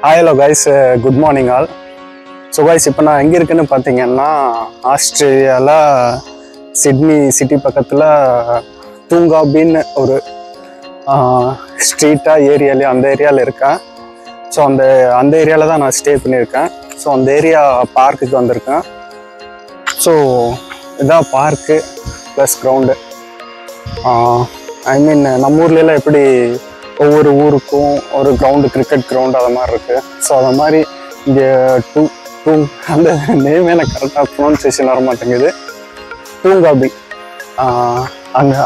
Hi hello guys, good morning all. So guys, இப்போ நான் எங்கே இருக்குன்னு பார்த்தீங்கன்னா ஆஸ்திரேலியாவில் சிட்னி சிட்டி பக்கத்தில் தூங்காபின்னு ஒரு ஸ்ட்ரீட்டாக ஏரியாலேயும் அந்த ஏரியாவில் இருக்கேன். ஸோ அந்த ஏரியாவில் தான் நான் ஸ்டே பண்ணியிருக்கேன். ஸோ அந்த ஏரியா பார்க்குக்கு வந்திருக்கேன். ஸோ இதான் பார்க்கு ப்ளஸ் கிரவுண்டு. ஐ மீன் நம்ம ஊர்லெலாம் எப்படி ஒவ்வொரு ஊருக்கும் ஒரு கிரவுண்டு, கிரிக்கெட் கிரவுண்டு அது மாதிரி இருக்குது. ஸோ அது மாதிரி இங்கே அந்த நேம் எனக்கு கரெக்டாக ப்ரொனன்சியேஷன் வர மாட்டேங்குது. தூங்காபி அங்கே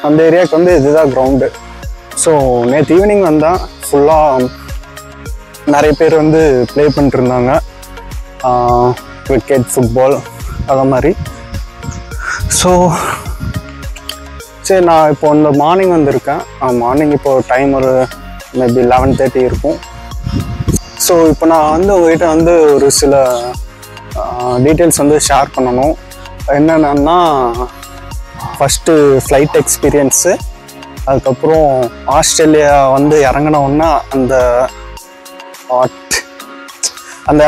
அந்த ஏரியாவுக்கு வந்து இதுதான் கிரவுண்டு. ஸோ நேற்று ஈவினிங் வந்தால் ஃபுல்லாக நிறைய பேர் வந்து ப்ளே பண்ணிட்டுருந்தாங்க, கிரிக்கெட், ஃபுட்பால் அது மாதிரி. ஸோ சரி, நான் இப்போ இந்த மார்னிங் வந்திருக்கேன். மார்னிங் இப்போது டைம் ஒரு மேபி 11:30 இருக்கும். ஸோ இப்போ நான் வந்து உங்கள்கிட்ட வந்து ஒரு சில டீட்டெயில்ஸ் வந்து ஷேர் பண்ணணும். என்னென்னா ஃபஸ்ட்டு ஃப்ளைட் எக்ஸ்பீரியன்ஸு, அதுக்கப்புறம் ஆஸ்திரேலியா வந்து இறங்கினோன்னா அந்த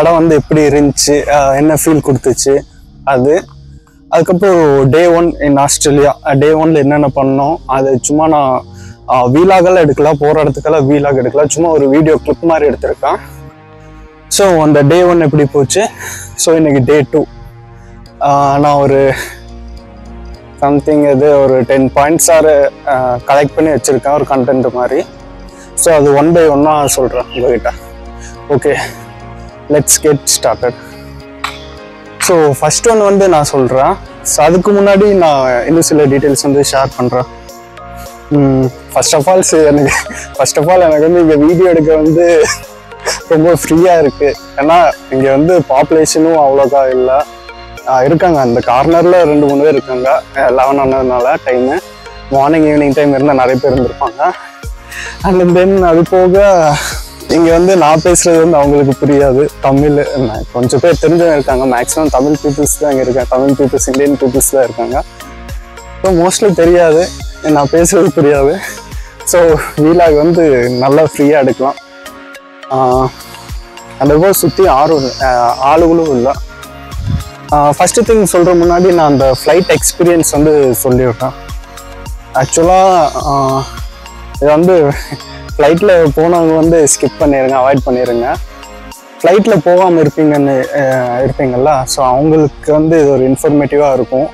இடம் வந்து எப்படி இருந்துச்சு, என்ன ஃபீல் கொடுத்துச்சு அதுக்கப்புறம் டே 1 இன் ஆஸ்திரேலியா. டே 1 என்னென்ன பண்ணோம் அது சும்மா நான் வீலாகெல்லாம் எடுக்கலாம், போகிற இடத்துக்கெல்லாம் வீலாக எடுக்கலாம், சும்மா ஒரு வீடியோ கிளிப் மாதிரி எடுத்திருக்கேன். ஸோ அந்த டே 1 எப்படி போச்சு. ஸோ இன்னைக்கு டே 2 நான் ஒரு சம்திங் ஒரு 10 பாயிண்ட்ஸ் கலெக்ட் பண்ணி வச்சுருக்கேன், ஒரு கண்டென்ட் மாதிரி. ஸோ அது 1 by 1 சொல்கிறேன் உங்ககிட்ட. Okay, let's get started. So first one வந்து நான் சொல்கிறேன். ஸோ அதுக்கு முன்னாடி நான் இன்னும் சில டீட்டெயில்ஸ் வந்து ஷேர் பண்ணுறேன். ஃபர்ஸ்ட் ஆஃப் ஆல் எனக்கு வந்து இங்கே வீடியோ எடுக்க வந்து ரொம்ப ஃப்ரீயாக இருக்குது. ஏன்னா இங்கே வந்து பாப்புலேஷனும் அவ்வளோக்கா இல்லை, இருக்காங்க அந்த கார்னரில் 2-3 பேர் இருக்காங்க. 11 ஆனதுனால டைமு மார்னிங் ஈவினிங் டைம் இருந்தால் நிறைய பேர் இருந்திருப்பாங்க. அண்ட் தென் அது போக இங்கே வந்து நான் பேசுகிறது வந்து அவங்களுக்கு புரியாது தமிழ். கொஞ்சம் பேர் தெரிஞ்சவங்க இருக்காங்க, மேக்ஸிமம் தமிழ் பீப்புள்ஸ் தான் இங்கே இருக்காங்க, தமிழ் பீப்புள்ஸ், இந்தியன் பீப்புள்ஸ் தான் இருக்காங்க. ஸோ மோஸ்ட்லி தெரியாது, நான் பேசுகிறது புரியாது. ஸோ வீலாக் வந்து நல்லா ஃப்ரீயாக எடுக்கலாம். அந்த போல் சுற்றி ஆளுகளும் இல்லை. ஃபஸ்ட்டு திங் சொல்கிற முன்னாடி நான் அந்த ஃப்ளைட் எக்ஸ்பீரியன்ஸ் வந்து சொல்லிவிட்டேன். ஆக்சுவலாக இது வந்து ஃப்ளைட்டில் போனவங்க வந்து ஸ்கிப் பண்ணிடுங்க, அவாய்ட் பண்ணிடுங்க. ஃப்ளைட்டில் போகாமல் இருப்பீங்கள்ல, ஸோ அவங்களுக்கு வந்து இது ஒரு இன்ஃபர்மேட்டிவாக இருக்கும்.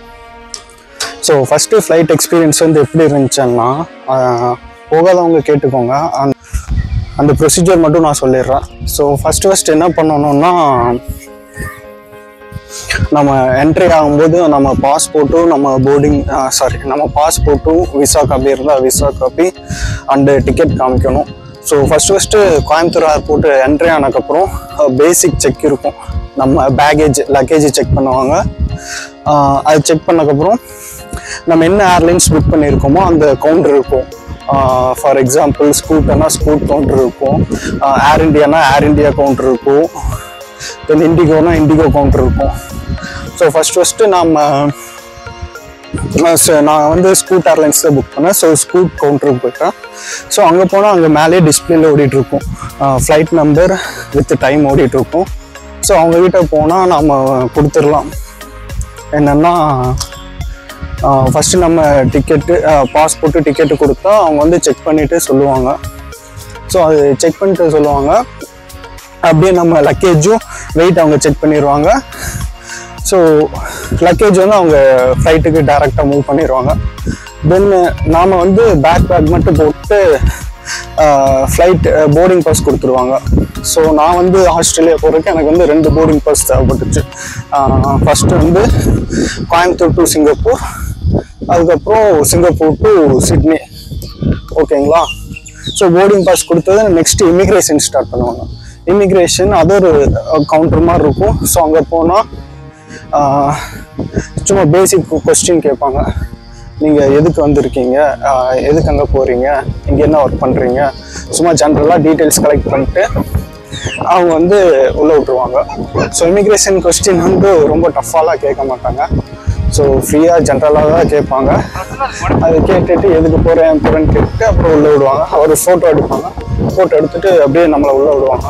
ஸோ ஃபஸ்ட்டு ஃப்ளைட் எக்ஸ்பீரியன்ஸ் வந்து எப்படி இருந்துச்சுன்னா, போகாதவங்க கேட்டுக்கோங்க, அந்த ப்ரொசீஜர் மட்டும் நான் சொல்லிடுறேன். ஸோ ஃபஸ்ட்டு என்ன பண்ணணும்னா, நம்ம என்ட்ரி ஆகும்போது நம்ம பாஸ்போர்ட்டும் நம்ம பாஸ்போர்ட்டும் விசா காப்பி இருந்தால் விசா காப்பி அண்டு டிக்கெட் காமிக்கணும். So first Coimbatore airport entry ஆனதுக்கப்புறம் பேசிக் செக் இருக்கும். நம்ம லக்கேஜ் செக் பண்ணுவாங்க. அது செக் பண்ணதுக்கப்புறம் நம்ம என்ன ஏர்லைன்ஸ் புக் பண்ணியிருக்கோமோ அந்த கவுண்டர் இருக்கும். ஃபார் எக்ஸாம்பிள் ஸ்கூட்டர்னா ஸ்கூட் கவுண்டர் இருக்கும், ஏர் இண்டியானா ஏர் இண்டியா கவுண்டர் இருக்கும், தென் இண்டிகோனா இண்டிகோ கவுண்டர் இருக்கும். ஸோ ஃபஸ்ட்டு நான் வந்து ஸ்கூட் ஏர்லைன்ஸ் தான் புக் பண்ணேன். ஸோ ஸ்கூட் கவுண்டருக்கு போயிட்டேன். ஸோ அங்கே போனால் அங்கே மேலே டிஸ்பிளேல ஓடிட்டுருக்கும், ஃப்ளைட் நம்பர் வித் டைம் ஓடிட்டுருக்கும். ஸோ அவங்கக்கிட்ட போனால் நம்ம கொடுத்துடலாம். என்னென்னா ஃபஸ்ட்டு நம்ம டிக்கெட்டு, பாஸ்போர்ட்டு, டிக்கெட்டு கொடுத்தா அவங்க வந்து செக் பண்ணிவிட்டு சொல்லுவாங்க. ஸோ அது செக் பண்ணிட்டு சொல்லுவாங்க. அப்படியே நம்ம லக்கேஜும் வெயிட் அவங்க செக் பண்ணிடுவாங்க. ஸோ லக்கேஜ் வந்து அவங்க ஃப்ளைட்டுக்கு டைரெக்டாக மூவ் பண்ணிடுவாங்க. தென் நாம் வந்து பேக் மட்டும் போட்டு ஃப்ளைட் போர்டிங் பாஸ் கொடுத்துருவாங்க. ஸோ நான் வந்து ஆஸ்திரேலியா போகிறதுக்கு எனக்கு வந்து 2 போர்டிங் பாஸ் தேவைப்பட்டுச்சு. ஃபஸ்ட்டு வந்து கோயம்புத்தூர் டு சிங்கப்பூர், அதுக்கப்புறம் சிங்கப்பூர் டு சிட்னி. ஓகேங்களா? ஸோ போர்டிங் பாஸ் கொடுத்தது நெக்ஸ்ட்டு இமிக்ரேஷன் ஸ்டார்ட் பண்ணுவாங்க. இமிக்ரேஷன் அது ஒரு கவுண்டர் மாதிரி இருக்கும். ஸோ அங்கே போனால் சும்மா பேசிக் கொஸ்டின் கேட்பாங்க. நீங்கள் எதுக்கு வந்திருக்கீங்க, எதுக்கு அங்கே போகிறீங்க, இங்கே என்ன ஒர்க் பண்ணுறீங்க, சும்மா ஜென்ரலாக டீட்டெயில்ஸ் கலெக்ட் பண்ணிட்டு அவங்க வந்து உள்ளே விட்ருவாங்க. ஸோ இமிக்ரேஷன் கொஸ்டின் வந்து ரொம்ப டஃப்பாலாம் கேட்க மாட்டாங்க. ஸோ ஃப்ரீயாக ஜென்ரலாக தான் கேட்பாங்க. அது கேட்டுட்டு எதுக்கு போகிறேன்னு கேட்டுட்டு அப்புறம் உள்ளே விடுவாங்க. ஒரு ஃபோட்டோ எடுப்பாங்க. போட்டு எடுத்துட்டு அப்படியே நம்மளை உள்ளே விடுவாங்க.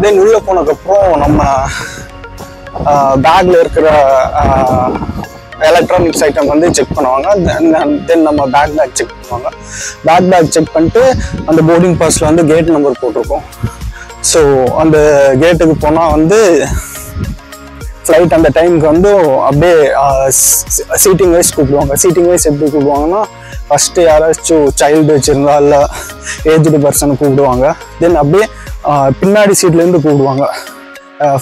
தென் உள்ளே போனதுக்கப்புறம் நம்ம பேக்கில் இருக்கிற எலக்ட்ரானிக்ஸ் ஐட்டம் வந்து செக் பண்ணுவாங்க. தென் நம்ம பேக் செக் பண்ணுவாங்க. பேக் செக் பண்ணிட்டு அந்த போர்டிங் பாஸில் வந்து கேட் நம்பர் போட்டிருக்கோம். ஸோ அந்த கேட்டுக்கு போனால் வந்து ஃப்ளைட் அந்த டைமுக்கு வந்து அப்படியே சீட்டிங் வைஸ் கூப்பிடுவாங்க. சீட்டிங் வைஸ் எப்படி கூப்பிடுவாங்கன்னா, ஃபஸ்ட்டு யாராச்சும் சைல்டு வச்சுருந்தா இல்லை ஏஜ்டு பர்சனை கூப்பிடுவாங்க. தென் அப்படியே பின்னாடி சீட்லேருந்து கூப்பிடுவாங்க.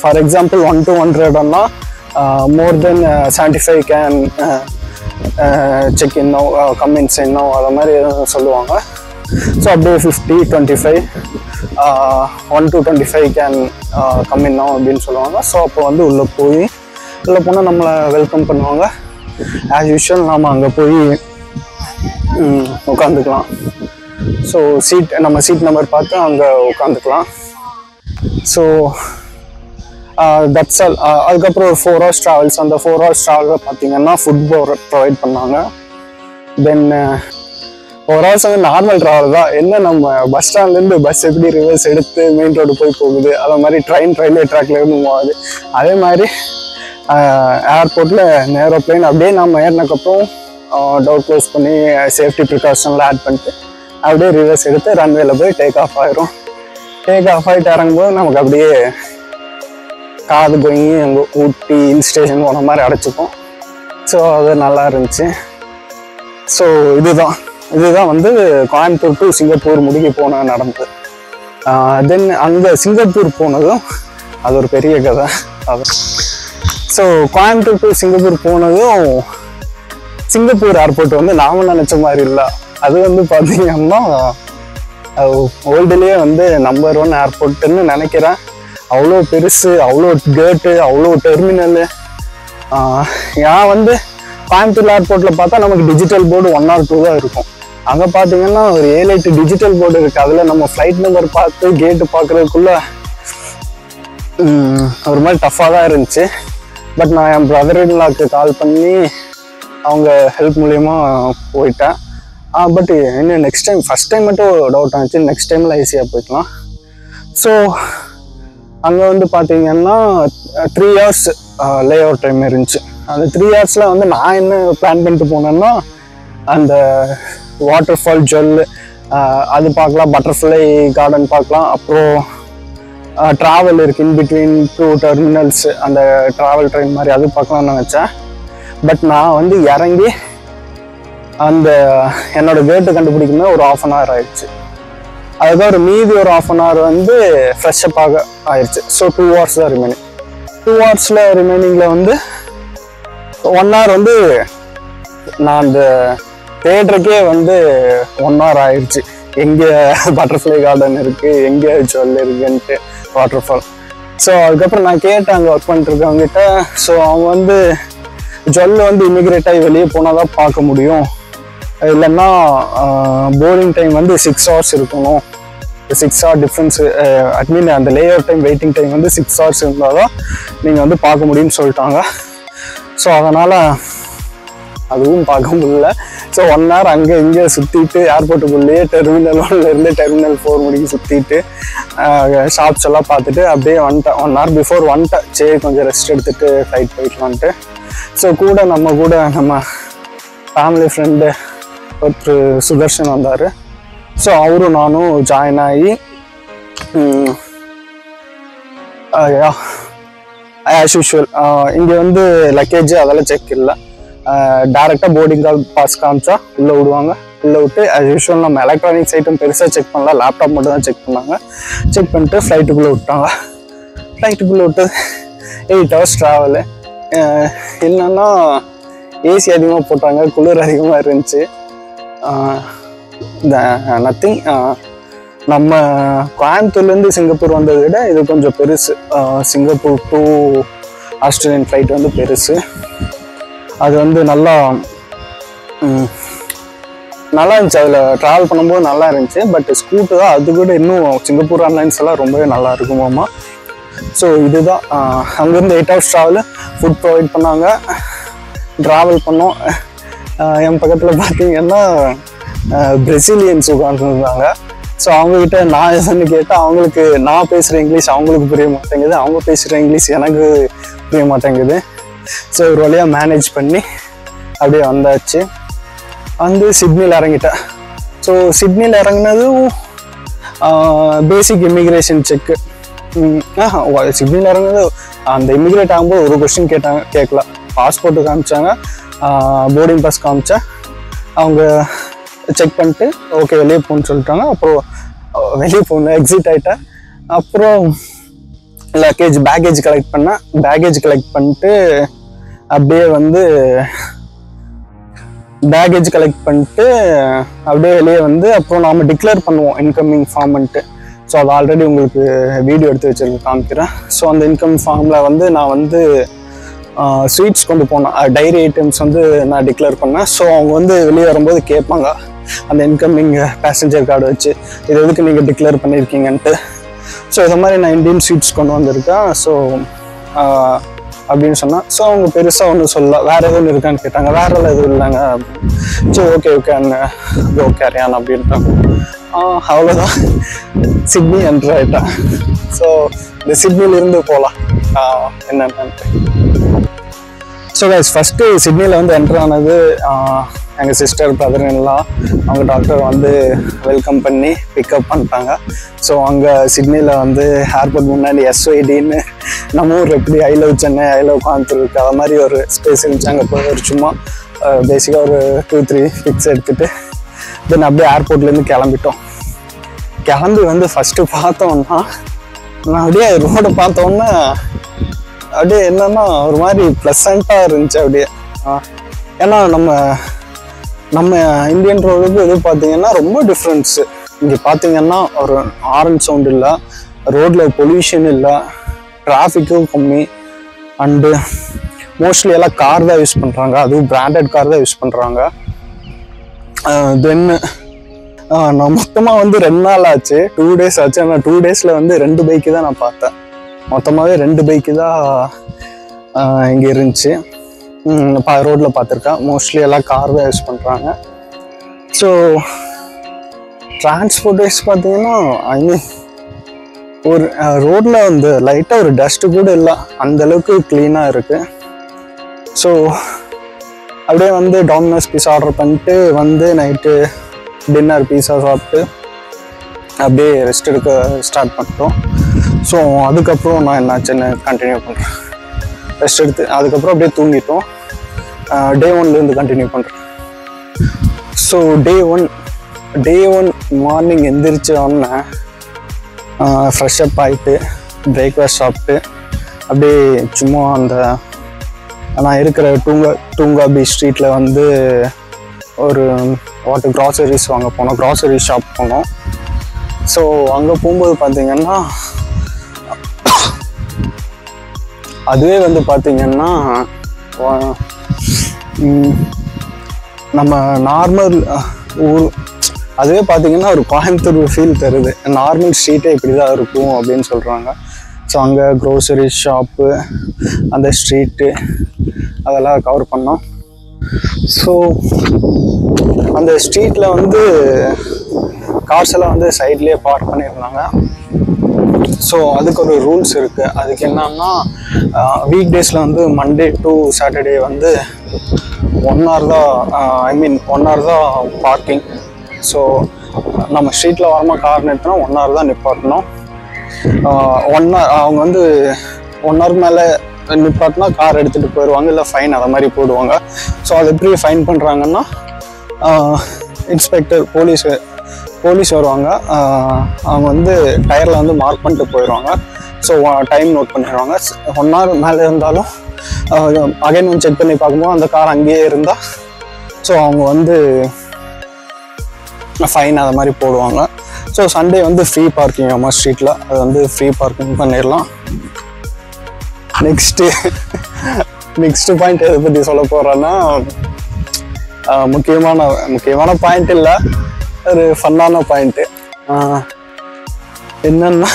For example 1 to 100 more then 75 can check in now, come இன்ஸ் இன் நவ், அதை மாதிரி சொல்லுவாங்க. ஸோ அப்படியே 50, 25, 1 to 25 can come in now அப்படின்னு சொல்லுவாங்க. ஸோ அப்போ வந்து உள்ளே போனால் நம்மளை வெல்கம் பண்ணுவாங்க. ஆஸ் யூஷுவல் நாம் அங்கே போய் உட்காந்துக்கலாம். ஸோ நம்ம சீட் நம்பர் பார்த்து அங்கே உட்காந்துக்கலாம். So that's all. அதுக்கப்புறம் ஒரு 4 hours ட்ராவல்ஸ். அந்த 4 hours ட்ராவலில் பார்த்தீங்கன்னா ஃபுட் ப்ரொவைட் பண்ணாங்க. தென் 4 hours வந்து நார்மல் ட்ராவல் தான். என்ன நம்ம பஸ் ஸ்டாண்ட்லேருந்து பஸ் எப்படி ரிவர்ஸ் எடுத்து மெயின் ரோடு போகுது, அதை மாதிரி ரயில்வே ட்ராக்ல இருந்து போகாது. அதே மாதிரி ஏர்போர்ட்டில் ஏரோப்ளைன் அப்படியே நம்ம ஏறினதுக்கப்புறம் டோர் க்ளோஸ் பண்ணி சேஃப்டி ப்ரிகாஷன்லாம் ஆட் பண்ணிட்டு அப்படியே ரிவர்ஸ் எடுத்து ரன்வேல போய் டேக் ஆஃப் ஆயிரும். டேக் ஆஃப் ஆகிட்டு இறங்கும்போது நமக்கு அப்படியே காது போய் அங்கே ஊட்டி ஹில் ஸ்டேஷன் போன மாதிரி அடைச்சிப்போம். ஸோ அது நல்லா இருந்துச்சு. ஸோ இதுதான் வந்து கோயம்புத்தூர் டு சிங்கப்பூர் முடிக்க நடந்தது. தென் அங்கே சிங்கப்பூர் போனதும் அது ஒரு பெரிய கதை. அது ஸோ கோயம்புத்தூர் டு சிங்கப்பூர் போனதும் சிங்கப்பூர் ஏர்போர்ட் வந்து நாம நினச்ச மாதிரி இல்லை. அது வந்து பார்த்தீங்கன்னா வேர்ல்டுலேயே வந்து நம்பர் 1 ஏர்போர்ட்டுன்னு நினைக்கிறேன். அவ்வளோ பெருசு, அவ்வளோ கேட்டு, அவ்வளோ டெர்மினலு. ஏன் வந்து கோயம்புத்தூர் ஏர்போர்ட்டில் பார்த்தா நமக்கு டிஜிட்டல் போர்டு 1 or 2 தான் இருக்கும். அங்கே பார்த்தீங்கன்னா ஒரு 7-8 டிஜிட்டல் போர்டு இருக்குது. அதில் நம்ம ஃப்ளைட் நம்பர் பார்த்து கேட்டு பார்க்குறதுக்குள்ள ஒரு மாதிரி டஃப்பாக தான் இருந்துச்சு. பட் நான் என் பிரதர்-இன்-லாக்கு கால் பண்ணி அவங்க ஹெல்ப் மூலயமா போயிட்டேன். பட் இன்னும் நெக்ஸ்ட் டைம், ஃபஸ்ட் டைம் மட்டும் டவுட் ஆச்சு, நெக்ஸ்ட் டைமில் ஈஸியாக போய்க்கலாம். ஸோ அங்கே வந்து பார்த்தீங்கன்னா 3 hours லே அவுட் டைம் இருந்துச்சு. அந்த 3 hours வந்து நான் என்ன பிளான் பண்ணிட்டு போனேன்னா, அந்த வாட்டர் ஃபால் ஜுவல் அது பார்க்கலாம், பட்டர்ஃப்ளை கார்டன் பார்க்கலாம், அப்புறம் ட்ராவல் இருக்குது இன்பிட்வீன் 2 terminals, அந்த ட்ராவல் ட்ரெயின் மாதிரி அது பார்க்கலாம்னு நினச்சேன். பட் நான் வந்து இறங்கி அந்த என்னோட கேட்டு கண்டுபிடிக்கும்போது ஒரு 1/2 hour ஆயிடுச்சு. அதுதான் ஒரு மீதி ஒரு 1/2 hour வந்து ஃப்ரெஷ்அப் ஆயிடுச்சு. ஸோ 2 hours தான் ரிமைனிங். 2 hours ரிமைனிங்கில் வந்து 1 hour வந்து நான் அந்த தேடுறக்கே வந்து 1 hour ஆயிடுச்சு. எங்கே பட்டர்ஃப்ளை கார்டன் இருக்குது, எங்கே ஜுவல் இருக்குன்ட்டு, வாட்டர் ஃபால். ஸோ அதுக்கப்புறம் நான் கேட்டேன் அங்கே ஒர்க் பண்ணிட்டுருக்கவங்ககிட்ட. ஸோ அவங்க வந்து ஜுவல் வந்து இமிக்ரேட் ஆகி வெளியே போனால் தான் பார்க்க முடியும், இல்லைன்னா போர்டிங் டைம் வந்து 6 hours இருக்கணும். 6 hour டிஃப்ரென்ஸு, அட்மீன் அந்த lay out time waiting time வந்து 6 hours இருந்தால் தான் நீங்கள் வந்து பார்க்க முடியும்னு சொல்லிட்டாங்க. ஸோ அதனால் அதுவும் பார்க்க முடியல. ஸோ 1 hour அங்கே இங்கே சுற்றிட்டு ஏர்போர்ட்டுக்குள்ளேயே டெர்மினல் 1லேருந்து டெர்மினல் 4 முடிக்க சுற்றிட்டு ஷாப்ஸ் எல்லாம் பார்த்துட்டு அப்படியே வந்துட்டேன். 1 hour பிஃபோர் வந்துட்டேன். சரி கொஞ்சம் ரெஸ்ட் எடுத்துகிட்டு ஃப்ளைட் போய்க்கலான்ட்டு. ஸோ நம்ம ஃபேமிலி ஃப்ரெண்டு ஒருத்தர் சுதர்ஷன் வந்தார். ஸோ அவரும் நானும் ஜாயின் ஆகி ஆஸ் யூஷுவல் இங்கே வந்து லக்கேஜ் அதெல்லாம் செக் இல்லை. டேரெக்டாக போர்டிங் பாஸ் காமிச்சா உள்ளே விடுவாங்க. உள்ளே விட்டு ஆஸ் யூஷுவல் நம்ம எலக்ட்ரானிக்ஸ் ஐட்டம் பெருசாக செக் பண்ணல, லேப்டாப் மட்டும் தான் செக் பண்ணாங்க. செக் பண்ணிட்டு ஃப்ளைட்டுக்குள்ளே விட்டாங்க. ஃப்ளைட்டுக்குள்ளே விட்டு 8 hours ட்ராவலு. என்னன்னா ஏசி அதிகமாக போட்டாங்க, குளிர் அதிகமாக இருந்துச்சு. நத்திங். நம்ம கோயம்புத்தூர்லேருந்து சிங்கப்பூர் வந்ததை விட இது கொஞ்சம் பெருசு. சிங்கப்பூர் டு ஆஸ்திரேலியன் ஃப்ளைட் வந்து பெருசு. அது வந்து நல்லா இருந்துச்சு. அதில் ட்ராவல் பண்ணும்போது நல்லா இருந்துச்சு. பட் ஸ்கூட்டு தான் அது கூட இன்னும் சிங்கப்பூர் ஏர்லைன்ஸ் எல்லாம் ரொம்பவே நல்லா இருக்குமாம்மா. ஸோ இதுதான் அங்கேருந்து 8 hours ட்ராவலு. ஃபுட் ப்ரொவைட் பண்ணாங்க, ட்ராவல் பண்ணோம். என் பக்கத்தில் பார்த்தீங்கன்னா பிரசிலியன்ஸ் உட்காந்துருந்தாங்க. ஸோ அவங்ககிட்ட நான் எதுன்னு கேட்டால் அவங்களுக்கு நான் பேசுகிற இங்கிலீஷ் அவங்களுக்கு புரிய மாட்டேங்குது, அவங்க பேசுகிற இங்கிலீஷ் எனக்கு புரிய மாட்டேங்குது. ஸோ ஒரு வழியாக மேனேஜ் பண்ணி அப்படியே வந்தாச்சு. வந்து சிட்னியில் இறங்கிட்டேன். ஸோ சிட்னியில் இறங்கினதும் பேசிக் இமிக்ரேஷன் செக்கு. சிட்னியில் இறங்கினது அந்த இமிக்ரேட் ஆகும்போது ஒரு கொஸ்டின் கேட்கல. பாஸ்போர்ட்டு காமிச்சாங்க, போர்டிங் பாஸ் காமிச்சேன், அவங்க செக் பண்ணிட்டு ஓகே வெளியே போகணுன்னு சொல்லிட்டாங்க. அப்புறம் வெளியே போகணும், எக்ஸிட் ஆகிட்டேன். அப்புறம் பேக்கேஜ் கலெக்ட் பண்ணேன். பேக்கேஜ் கலெக்ட் பண்ணிட்டு அப்படியே வந்து வெளியே வந்து அப்புறம் நாம் டிக்ளேர் பண்ணுவோம் இன்கமிங் ஃபார்ம்ன்ட்டு. ஸோ அது ஆல்ரெடி உங்களுக்கு வீடியோ எடுத்து வச்சுருக்கு காமிக்கிறேன். ஸோ அந்த இன்கம் ஃபார்மில் வந்து நான் வந்து ஸ்வீட்ஸ் கொண்டு போனேன், டைரி ஐட்டம்ஸ் வந்து நான் டிக்ளேர் பண்ணேன். ஸோ அவங்க வந்து வெளியே வரும்போது கேட்பாங்க அந்த இன்கமிங் பேசஞ்சர் கார்டு வச்சு, இது எதுக்கு நீங்கள் டிக்ளேர் பண்ணியிருக்கீங்கன்ட்டு. ஸோ இதை மாதிரி நான் இந்தியன் ஸ்வீட்ஸ் கொண்டு வந்திருக்கேன் ஸோ அப்படின்னு சொன்னேன். ஸோ அவங்க பெருசாக ஒன்றும் சொல்லல. வேறு எதுவும் இருக்கான்னு கேட்டாங்க, வேறெல்லாம் எதுவும் இல்லைங்க. சரி ஓகே கேரியான் அப்படின்ட்டாங்க. அவ்வளோதான், சிட்னி என்ட்ரு ஆகிட்டேன். ஸோ இந்த சிட்னியிலிருந்து போகலாம் என்னென்னு. ஸோ கைஸ் ஃபஸ்ட்டு சிட்னியில் வந்து என்ட்ரு ஆனது எங்கள் சிஸ்டர் பிரதர்லாம் அவங்க டாக்டர் வந்து வெல்கம் பண்ணி பிக்கப் பண்ணிட்டாங்க. ஸோ அங்கே சிட்னியில் வந்து ஏர்போர்ட் முன்னாடி SYDன்னு நம்ம ஊர் எப்படி I love Chennai, I love Coimbatore இருக்குது, அது மாதிரி ஒரு ஸ்பேஸ் இருந்துச்சு. அங்கே போய் ஒரு சும்மா பேசிக்காக ஒரு 2-3 பிக்ஸ் எடுத்துகிட்டு தென் அப்படியே ஏர்போர்ட்லேருந்து கிளம்பி வந்து ஃபஸ்ட்டு பார்த்தோன்னா நான் அப்படியே ரோடை பார்த்தோன்னா அப்படியே என்னன்னா ஒரு மாதிரி ப்ளசண்ட்டாக இருந்துச்சு அப்படியே. ஏன்னா நம்ம இந்தியன் ரோடுக்கு இது பார்த்தீங்கன்னா ரொம்ப டிஃப்ரென்ஸு. இங்கே பார்த்தீங்கன்னா ஒரு ஹாரன் சவுண்ட் இல்லை, ரோட்டில் பொல்யூஷன் இல்லை, டிராஃபிக்கும் கம்மி, அண்டு மோஸ்ட்லி எல்லாம் கார் தான் யூஸ் பண்ணுறாங்க, அதுவும் பிராண்டட் கார் தான் யூஸ் பண்ணுறாங்க. தென் நான் மொத்தமாக வந்து 2 நாள் ஆச்சு, 2 days ஆச்சு. ஆனால் 2 daysல வந்து 2 பைக்கு தான் நான் பார்த்தேன். மொத்தமாகவே 2 பைக்கு தான் இங்கே இருந்துச்சு. ரோட்டில் பார்த்துருக்கேன். மோஸ்ட்லி எல்லாம் கார் தான் யூஸ் பண்ணுறாங்க. ஸோ டிரான்ஸ்போர்ட் வைஸ் பார்த்தீங்கன்னா ஐ மீன் ஒரு ரோட்டில் வந்து லைட்டாக ஒரு டஸ்ட்டு கூட இல்லை, அந்தளவுக்கு க்ளீனாக இருக்குது. ஸோ அப்படியே வந்து டாமினோஸ் பீஸா ஆர்டர் பண்ணிட்டு வந்து நைட்டு டின்னர் பீஸா சாப்பிட்டு அப்படியே ரெஸ்ட் எடுக்க ஸ்டார்ட் பண்ணிட்டோம். ஸோ அதுக்கப்புறம் நான் என்னாச்சுன்னு கண்டினியூ பண்ணுறேன். ரெஸ்ட் எடுத்து அதுக்கப்புறம் அப்படியே தூங்கிட்டோம். டே 1லேருந்து கண்டினியூ பண்ணுறேன். ஸோ டே ஒன் மார்னிங் எந்திரிச்ச உடனே ஃப்ரெஷ்அப் ஆகிட்டு பிரேக்ஃபாஸ்ட் சாப்பிட்டு அப்படியே சும்மா அந்த நான் இருக்கிற டூங்காபி ஸ்ட்ரீட்டில் வந்து ஒரு க்ராசரிஸ் வாங்க போனோம், க்ராசரி ஷாப் போனோம். ஸோ அங்கே போகும்போது பார்த்தீங்கன்னா அதுவே வந்து பார்த்தீங்கன்னா நம்ம நார்மல் ஊர் அதுவே பார்த்தீங்கன்னா ஒரு கோயம்புத்தூர் ஃபீல் தருது. நார்மல் ஸ்ட்ரீட்டே இப்படி தான் இருக்கும் அப்படின்னு சொல்கிறாங்க. ஸோ அங்கே க்ரோசரி ஷாப்பு, அந்த ஸ்ட்ரீட்டு அதெல்லாம் கவர் பண்ணோம். ஸோ அந்த ஸ்ட்ரீட்டில் வந்து கார்ஸ் எல்லாம் வந்து சைட்லேயே பார்க் பண்ணியிருந்தாங்க. ஸோ அதுக்கு ஒரு ரூல்ஸ் இருக்குது. அதுக்கு என்னன்னா வீக் டேஸில் வந்து மண்டே டு சாட்டர்டே வந்து 1 hour தான் ஒன் ஹவர் தான் பார்க்கிங். ஸோ நம்ம ஸ்ட்ரீட்டில் வரமா கார் நிறுத்தினா 1 hour தான் நிப்பாட்டணும். 1 hour அவங்க வந்து 1 hour மேலே நிப்பாட்டினா கார் எடுத்துகிட்டு போயிடுவாங்க, இல்லை ஃபைன் அதை மாதிரி போடுவாங்க. ஸோ அது எப்படி ஃபைன் பண்ணுறாங்கன்னா இன்ஸ்பெக்டர் போலீஸ் வருவாங்க. அவங்க வந்து டயரில் வந்து மார்க் பண்ணிட்டு போயிடுவாங்க. ஸோ டைம் நோட் பண்ணிடுவாங்க. 1 hour மேலே இருந்தாலும் அகைன் வந்து செக் பண்ணி பார்க்கும்போது அந்த கார் அங்கேயே இருந்தால் ஸோ அவங்க வந்து ஃபைன் அதை மாதிரி போடுவாங்க. ஸோ சண்டே வந்து ஃப்ரீ பார்க்கிங் அம்மா ஸ்ட்ரீட்டில், அது வந்து ஃப்ரீ பார்க்கிங் பண்ணிடலாம். நெக்ஸ்ட்டு பாயிண்ட் எதை பற்றி சொல்ல போகிறேன்னா முக்கியமான பாயிண்ட் இல்லை, ஒரு ஃபன்னான பாயிண்ட்டு. என்னன்னா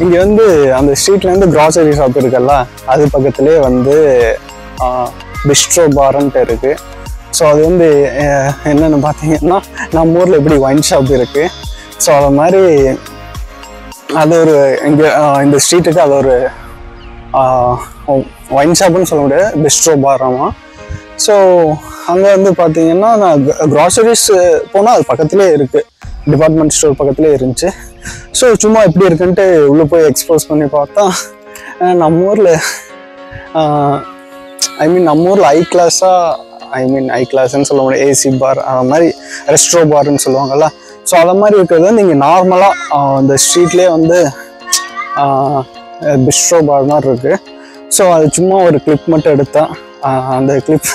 இங்கே வந்து அந்த ஸ்ட்ரீட்லேருந்து க்ராசரி ஷாப் இருக்குல்ல, அது பக்கத்துலேயே வந்து பிஸ்ட்ரோ பார்ன்ட்டு இருக்குது. ஸோ அது வந்து என்னென்னு பார்த்தீங்கன்னா நம்ம ஊரில் எப்படி ஒயின் ஷாப் இருக்குது, ஸோ அது மாதிரி அது ஒரு இங்கே இந்த ஸ்ட்ரீட்டுக்கு அது ஒரு ஒயின் ஷாப்புன்னு சொல்ல முடியாது, பிஸ்ட்ரோ பாராமா. ஸோ அங்கே வந்து பார்த்தீங்கன்னா நான் க்ராசரிஸ் போனால் அது பக்கத்துலேயே இருக்குது, டிபார்ட்மெண்ட் ஸ்டோர் பக்கத்துலேயே இருந்துச்சு. ஸோ சும்மா எப்படி இருக்குன்ட்டு உள்ளே போய் எக்ஸ்ப்ளோர் பண்ணி பார்த்தா நம்ம ஊரில் நம்ம ஊரில் ஹை கிளாஸ்ன்னு சொல்ல முடியாது, ஏசி பார் அது மாதிரி ரெஸ்ட்ரோ பார்ன்னு சொல்லுவாங்கள்ல. ஸோ அதை மாதிரி இருக்கிறது வந்து இங்கே நார்மலாக அந்த ஸ்ட்ரீட்லேயே வந்து பிஸ்ட்ரோ பார் மாதிரி இருக்குது. ஸோ அது சும்மா ஒரு கிளிப் மட்டும் எடுத்தேன். அந்த கிளிப்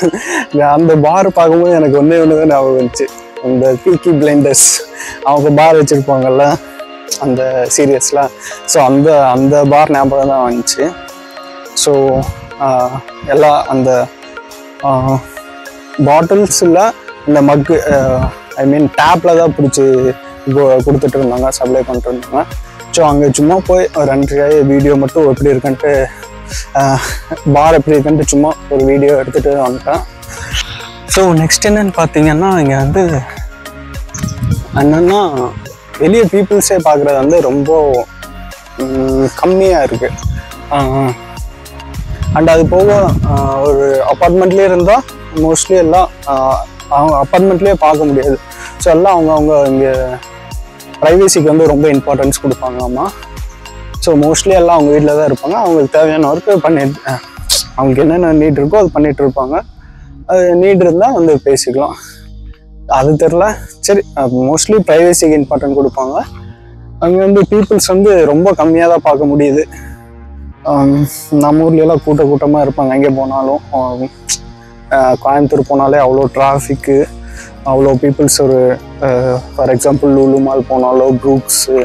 அந்த பார் பார்க்கும்போது எனக்கு ஒன்று தான் ஞாபகம் வந்துச்சு, இந்த பீக்கி பிளைண்டர்ஸ் அவங்க பார் வச்சுருப்பாங்கல்ல அந்த சீரியஸில். ஸோ அந்த பார் ஞாபகம் தான் வந்துச்சு. ஸோ எல்லாம் அந்த பாட்டில்ஸில் இந்த மக்கு டேப்பில் தான் பிடிச்சி கொடுத்துட்டு இருந்தாங்க, சப்ளை பண்ணிட்டு இருந்தாங்க. ஸோ அங்கே சும்மா போய் ஒரு 2 வீடியோ மட்டும் எப்படி இருக்குன்ட்டு பார் எப்படி இருக்குன்ட்டு சும்மா ஒரு வீடியோ எடுத்துகிட்டு வந்துட்டேன். ஸோ நெக்ஸ்ட் என்னன்னு பார்த்தீங்கன்னா இங்கே வந்து என்னென்னா வெளியே பீப்புள்ஸே பார்க்குறது வந்து ரொம்ப கம்மியாக இருக்குது. அண்ட் அது போக ஒரு அப்பார்ட்மெண்ட்லேயே இருந்தால் மோஸ்ட்லி எல்லாம் அவங்க அப்பார்ட்மெண்ட்லேயே பார்க்க முடியாது. ஸோ எல்லாம் அவங்க இங்கே ப்ரைவேசிக்கு வந்து ரொம்ப இம்பார்ட்டன்ஸ் கொடுப்பாங்களாமா. ஸோ மோஸ்ட்லி எல்லாம் அவங்க வீட்டில் தான் இருப்பாங்க, அவங்களுக்கு தேவையான ஒர்க்கு அவங்களுக்கு என்னென்ன நீட் இருக்கோ அது பண்ணிகிட்டு இருப்பாங்க. அது நீட் இருந்தால் வந்து பேசிக்கலாம், அது தெரில. சரி, மோஸ்ட்லி ப்ரைவேசிக்கு இம்பார்ட்டன்ட் கொடுப்பாங்க. அங்கே வந்து பீப்புள்ஸ் வந்து ரொம்ப கம்மியாக தான் பார்க்க முடியுது. நம்ம ஊர்லேயெல்லாம் கூட்டமாக இருப்பாங்க. எங்கே போனாலும் கோயம்புத்தூர் போனாலே அவ்வளோ டிராஃபிக்கு, அவ்வளோ பீப்புள்ஸ். ஒரு ஃபார் எக்ஸாம்பிள் லூலு மால் போனாலோ, ப்ரூக்ஸு,